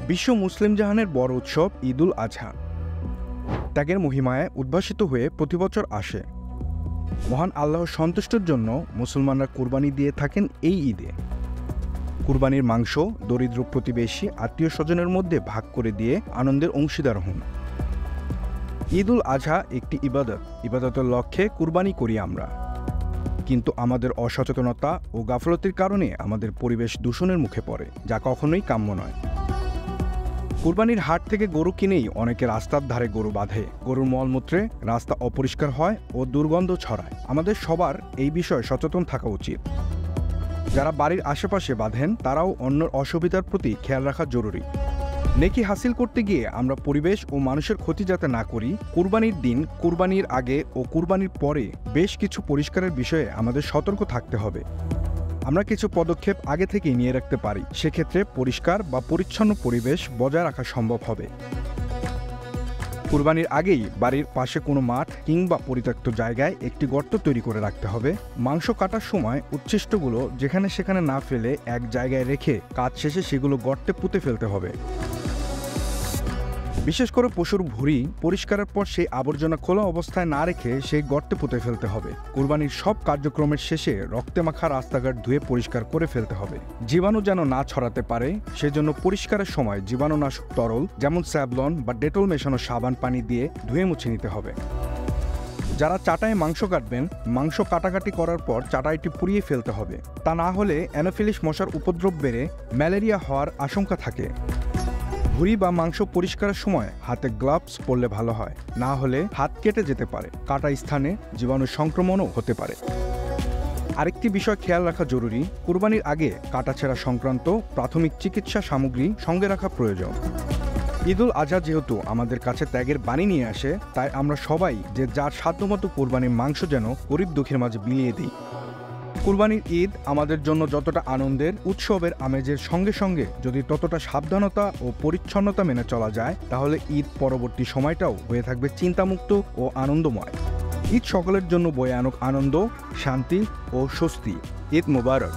বিশ্ব মুসলিম জাহানের বড় উৎসব ঈদুল আজহা ত্যাগের মহিমায় উদ্ভাসিত হয়ে প্রতিবছর আসে। মহান আল্লাহর সন্তুষ্টির জন্য মুসলমানরা কুরবানি দিয়ে থাকেন এই ঈদে। কুরবানির মাংস দরিদ্র প্রতিবেশী আত্মীয় স্বজনের মধ্যে ভাগ করে দিয়ে আনন্দের অংশীদার হন। ঈদুল আজহা একটি ইবাদতের লক্ষ্যে কুরবানি করি আমরা, কিন্তু আমাদের অসচেতনতা ও গাফলতির কারণে আমাদের পরিবেশ দূষণের মুখে পড়ে, যা কখনোই কাম্য নয়। কুরবানির হাট থেকে গরু কিনেই অনেকে রাস্তার ধারে গরু বাঁধে। গরুর মলমূত্রে রাস্তা অপরিষ্কার হয় ও দুর্গন্ধ ছড়ায়। আমাদের সবার এই বিষয়ে সচেতন থাকা উচিত। যারা বাড়ির আশেপাশে বাঁধেন তারাও অন্যের অসুবিধার প্রতি খেয়াল রাখা জরুরি। নেকি হাসিল করতে গিয়ে আমরা পরিবেশ ও মানুষের ক্ষতি যাতে না করি, কুরবানির দিন, কুরবানির আগে ও কুরবানির পরে বেশ কিছু পরিষ্কারের বিষয়ে আমাদের সতর্ক থাকতে হবে। আমরা কিছু পদক্ষেপ আগে থেকেই নিয়ে রাখতে পারি, সেক্ষেত্রে পরিষ্কার বা পরিচ্ছন্ন পরিবেশ বজায় রাখা সম্ভব হবে। কুরবানির আগেই বাড়ির পাশে কোনো মাঠ কিংবা পরিত্যক্ত জায়গায় একটি গর্ত তৈরি করে রাখতে হবে। মাংস কাটার সময় উচ্ছিষ্টগুলো যেখানে সেখানে না ফেলে এক জায়গায় রেখে কাজ শেষে সেগুলো গর্তে পুঁতে ফেলতে হবে। বিশেষ করে পশুর ভুঁড়ি পরিষ্কারের পর সেই আবর্জনা খোলা অবস্থায় না রেখে সেই গর্তে পুঁতে ফেলতে হবে। কুরবানির সব কার্যক্রমের শেষে রক্তে মাখা রাস্তাঘাট ধুয়ে পরিষ্কার করে ফেলতে হবে। জীবাণু যেন না ছড়াতে পারে সেজন্য পরিষ্কারের সময় জীবাণুনাশক তরল যেমন স্যাভলন বা ডেটল মেশানো সাবান পানি দিয়ে ধুয়ে মুছে নিতে হবে। যারা চাটায় মাংস কাটবেন, মাংস কাটাকাটি করার পর চাটাইটি পুড়িয়ে ফেলতে হবে। তা না হলে অ্যানোফিলিস মশার উপদ্রব বেড়ে ম্যালেরিয়া হওয়ার আশঙ্কা থাকে। ভুঁড়ি বা মাংস পরিষ্কারের সময় হাতে গ্লাভস পরলে ভালো হয়, না হলে হাত কেটে যেতে পারে। কাটা স্থানে জীবাণু সংক্রমণও হতে পারে। আরেকটি বিষয় খেয়াল রাখা জরুরি, কুরবানির আগে কাটাছেঁড়া সংক্রান্ত প্রাথমিক চিকিৎসা সামগ্রী সঙ্গে রাখা প্রয়োজন। ঈদুল আজহা যেহেতু আমাদের কাছে ত্যাগের বাণী নিয়ে আসে, তাই আমরা সবাই যে যার সাধ্যমতো কুরবানির মাংস যেন গরিব দুঃখীর মাঝে বিলিয়ে দিই। কুরবানির ঈদ আমাদের জন্য যতটা আনন্দের, উৎসবের আমেজের সঙ্গে সঙ্গে যদি ততটা সাবধানতা ও পরিচ্ছন্নতা মেনে চলা যায়, তাহলে ঈদ পরবর্তী সময়টাও হয়ে থাকবে চিন্তামুক্ত ও আনন্দময়। ঈদ সকলের জন্য বয়ে আনুক আনন্দ, শান্তি ও স্বস্তি। ঈদ মোবারক।